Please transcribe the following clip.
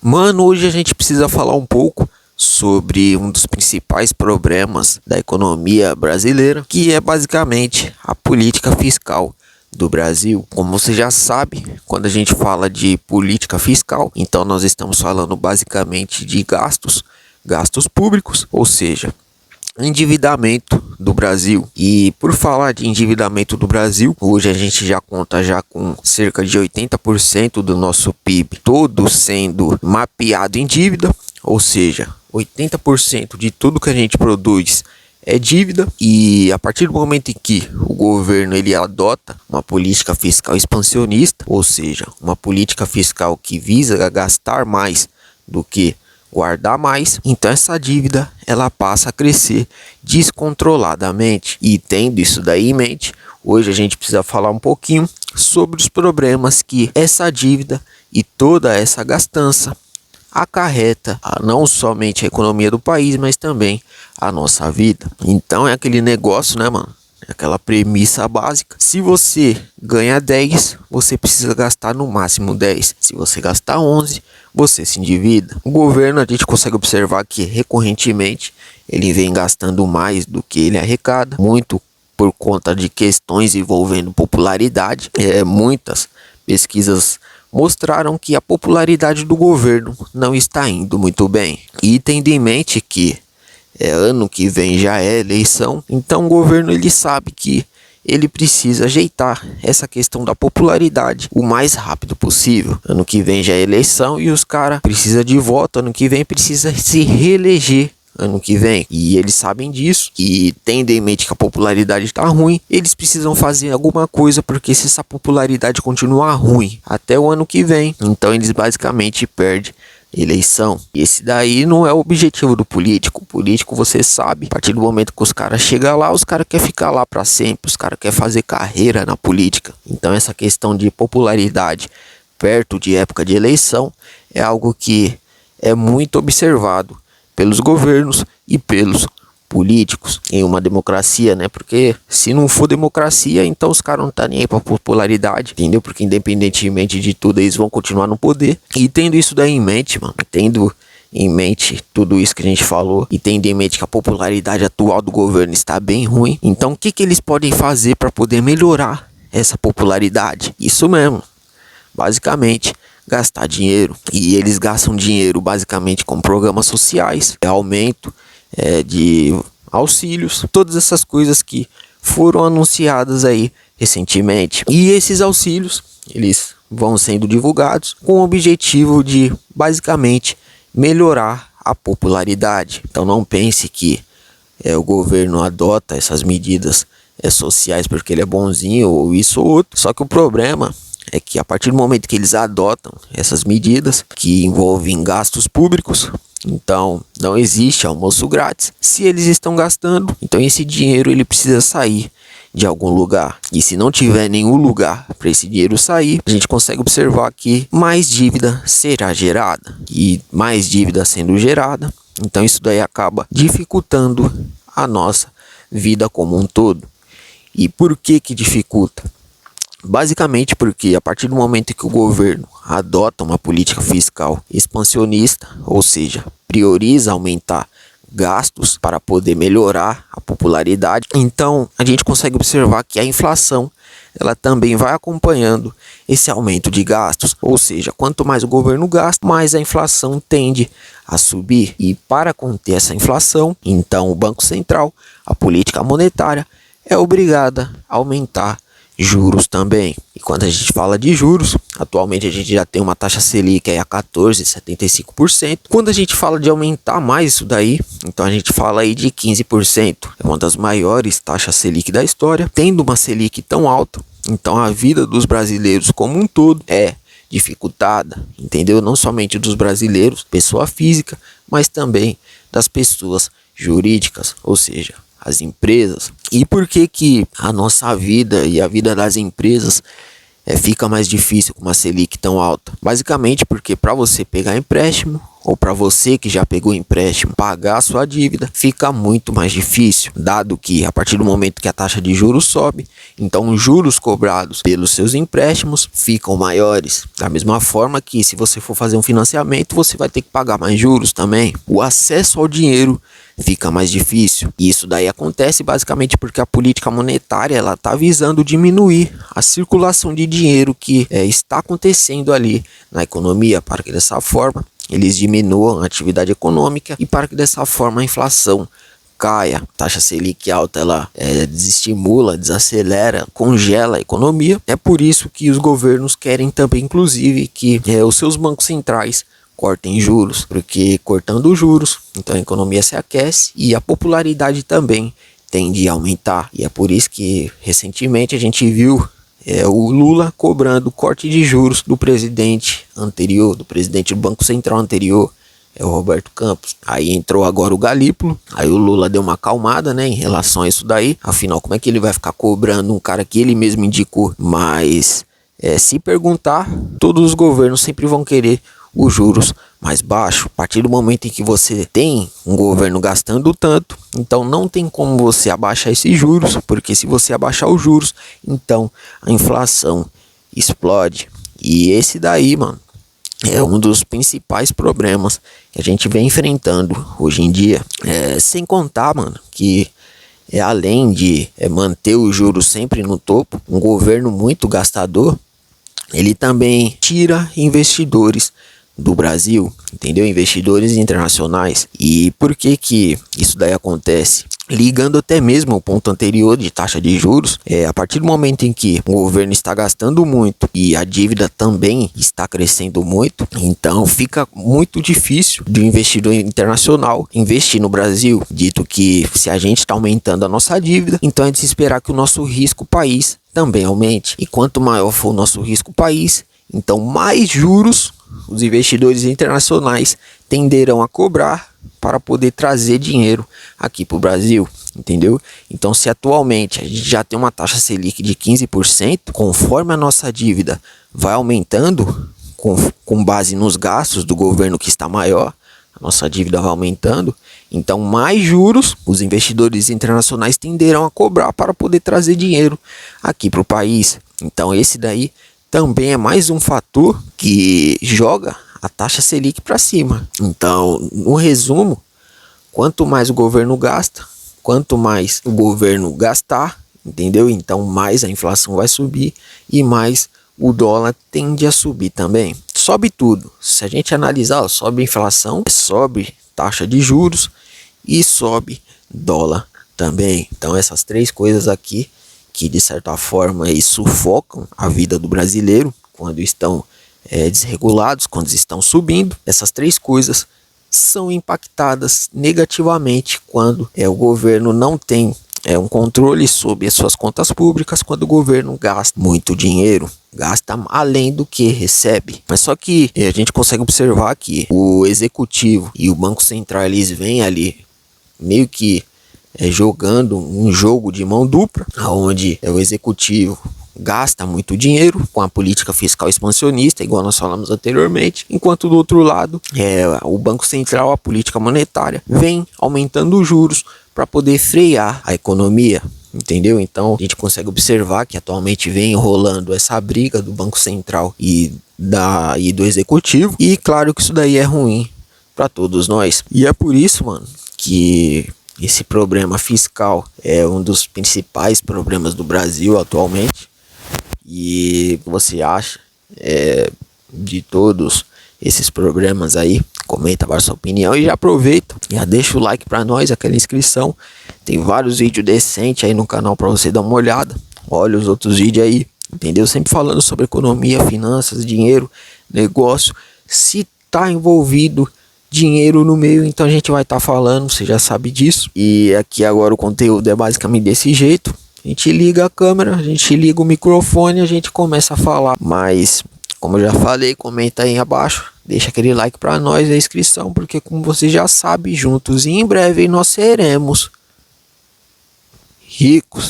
Mano, hoje a gente precisa falar um pouco sobre um dos principais problemas da economia brasileira, que é basicamente a política fiscal do Brasil. Como você já sabe, quando a gente fala de política fiscal, então nós estamos falando basicamente de gastos públicos, ou seja, endividamento do Brasil. E por falar de endividamento do Brasil, hoje a gente já conta com cerca de 80% do nosso PIB todo sendo mapeado em dívida, ou seja, 80% de tudo que a gente produz é dívida. E a partir do momento em que o governo ele adota uma política fiscal expansionista, ou seja, uma política fiscal que visa gastar mais do que guardar mais, então essa dívida ela passa a crescer descontroladamente. E tendo isso daí em mente, hoje a gente precisa falar um pouquinho sobre os problemas que essa dívida e toda essa gastança acarreta não somente a economia do país, mas também a nossa vida. Então é aquele negócio, né, mano? Aquela premissa básica. Se você ganha 10, você precisa gastar no máximo 10. Se você gastar 11, você se endivida. O governo, a gente consegue observar que recorrentemente ele vem gastando mais do que ele arrecada, muito por conta de questões envolvendo popularidade. Muitas pesquisas mostraram que a popularidade do governo não está indo muito bem. E tendo em mente que ano que vem já é eleição, então o governo ele sabe que ele precisa ajeitar essa questão da popularidade o mais rápido possível. Ano que vem já é eleição e os caras precisam de voto, ano que vem precisa se reeleger ano que vem. E eles sabem disso e tendo em mente que a popularidade está ruim, eles precisam fazer alguma coisa, porque se essa popularidade continuar ruim até o ano que vem, então eles basicamente perdem eleição. E esse daí não é o objetivo do político. O político, você sabe, a partir do momento que os caras chegam lá, os caras querem ficar lá para sempre, os caras querem fazer carreira na política. Então essa questão de popularidade perto de época de eleição é algo que é muito observado pelos governos e pelos políticos em uma democracia, né? Porque se não for democracia, então os caras não tá nem aí pra popularidade, entendeu? Porque independentemente de tudo, eles vão continuar no poder. E tendo isso daí em mente, mano, tendo em mente tudo isso que a gente falou e tendo em mente que a popularidade atual do governo está bem ruim, então o que eles podem fazer para poder melhorar essa popularidade? Isso mesmo, basicamente gastar dinheiro. E eles gastam dinheiro basicamente com programas sociais, aumento de auxílios, todas essas coisas que foram anunciadas aí recentemente. E esses auxílios, eles vão sendo divulgados com o objetivo de basicamente melhorar a popularidade. Então não pense que o governo adota essas medidas sociais porque ele é bonzinho ou isso ou outro. Só que o problema é que a partir do momento que eles adotam essas medidas que envolvem gastos públicos, então não existe almoço grátis. Se eles estão gastando, então esse dinheiro ele precisa sair de algum lugar. E se não tiver nenhum lugar para esse dinheiro sair, a gente consegue observar que mais dívida será gerada. E mais dívida sendo gerada, então isso daí acaba dificultando a nossa vida como um todo. E por que dificulta? Basicamente porque a partir do momento que o governo adota uma política fiscal expansionista, ou seja, prioriza aumentar gastos para poder melhorar a popularidade, então a gente consegue observar que a inflação ela também vai acompanhando esse aumento de gastos, ou seja, quanto mais o governo gasta, mais a inflação tende a subir. E para conter essa inflação, então o Banco Central, a política monetária, é obrigada a aumentar juros também. E quando a gente fala de juros, atualmente a gente já tem uma taxa Selic aí a 14,75%. Quando a gente fala de aumentar mais isso daí, então a gente fala aí de 15%. É uma das maiores taxas Selic da história. Tendo uma Selic tão alta, então a vida dos brasileiros como um todo é dificultada, entendeu? Não somente dos brasileiros, pessoa física, mas também das pessoas jurídicas, ou seja, as empresas. E por que a nossa vida e a vida das empresas fica mais difícil com uma Selic tão alta? Basicamente porque para você pegar empréstimo ou para você que já pegou empréstimo pagar a sua dívida, fica muito mais difícil, dado que a partir do momento que a taxa de juros sobe, então os juros cobrados pelos seus empréstimos ficam maiores. Da mesma forma que se você for fazer um financiamento, você vai ter que pagar mais juros também. O acesso ao dinheiro fica mais difícil. E isso daí acontece basicamente porque a política monetária ela está visando diminuir a circulação de dinheiro que está acontecendo ali na economia, para que dessa forma eles diminuam a atividade econômica e para que dessa forma a inflação caia. A taxa Selic alta ela desestimula, desacelera, congela a economia. É por isso que os governos querem também, inclusive, que os seus bancos centrais cortem juros, porque cortando os juros, então a economia se aquece e a popularidade também tende a aumentar. E é por isso que recentemente a gente viu o Lula cobrando corte de juros do presidente anterior, do presidente do Banco Central anterior, o Roberto Campos. Aí entrou agora o Galípolo, aí o Lula deu uma acalmada, em relação a isso daí. Afinal, como é que ele vai ficar cobrando um cara que ele mesmo indicou? Mas se perguntar, todos os governos sempre vão querer os juros mais baixos. A partir do momento em que você tem um governo gastando tanto, então não tem como você abaixar esses juros, porque se você abaixar os juros, então a inflação explode. E esse daí, mano, é um dos principais problemas que a gente vem enfrentando hoje em dia. Sem contar, mano, que além de manter os juros sempre no topo, um governo muito gastador, ele também tira investidores do Brasil, entendeu? Investidores internacionais. E por que que isso daí acontece? Ligando até mesmo ao ponto anterior de taxa de juros, a partir do momento em que o governo está gastando muito e a dívida também está crescendo muito, então fica muito difícil do investidor internacional investir no Brasil, dito que se a gente está aumentando a nossa dívida, então é de se esperar que o nosso risco país também aumente. E quanto maior for o nosso risco país, então mais juros os investidores internacionais tenderão a cobrar para poder trazer dinheiro aqui para o Brasil, entendeu? Então, se atualmente a gente já tem uma taxa Selic de 15%, conforme a nossa dívida vai aumentando, com base nos gastos do governo que está maior, a nossa dívida vai aumentando, então mais juros os investidores internacionais tenderão a cobrar para poder trazer dinheiro aqui para o país. Então, esse daí também é mais um fator que joga a taxa Selic para cima. Então, no resumo, quanto mais o governo gasta, quanto mais o governo gastar, entendeu? Então, mais a inflação vai subir e mais o dólar tende a subir também. Sobe tudo. Se a gente analisar, sobe a inflação, sobe taxa de juros e sobe dólar também. Então, essas três coisas aqui que de certa forma sufocam a vida do brasileiro quando estão desregulados, quando estão subindo. Essas três coisas são impactadas negativamente quando o governo não tem um controle sobre as suas contas públicas, quando o governo gasta muito dinheiro, gasta além do que recebe. Mas só que a gente consegue observar que o executivo e o Banco Central eles vêm ali meio que jogando um jogo de mão dupla, onde o executivo gasta muito dinheiro com a política fiscal expansionista, igual nós falamos anteriormente, enquanto do outro lado o Banco Central, a política monetária, vem aumentando os juros para poder frear a economia, entendeu? Então a gente consegue observar que atualmente vem rolando essa briga do Banco Central e do executivo, e claro que isso daí é ruim para todos nós. E é por isso, mano, que esse problema fiscal é um dos principais problemas do Brasil atualmente. E o que você acha de todos esses problemas aí? Comenta a sua opinião e já aproveita, já deixa o like para nós, aquela inscrição. Tem vários vídeos decentes aí no canal para você dar uma olhada. Olha os outros vídeos aí, entendeu? Sempre falando sobre economia, finanças, dinheiro, negócio. Se tá envolvido dinheiro no meio, então a gente vai estar falando, você já sabe disso. E aqui agora o conteúdo é basicamente desse jeito. A gente liga a câmera, a gente liga o microfone, a gente começa a falar. Mas, como eu já falei, comenta aí abaixo, deixa aquele like para nós, a inscrição, porque como você já sabe, juntos e em breve nós seremos ricos.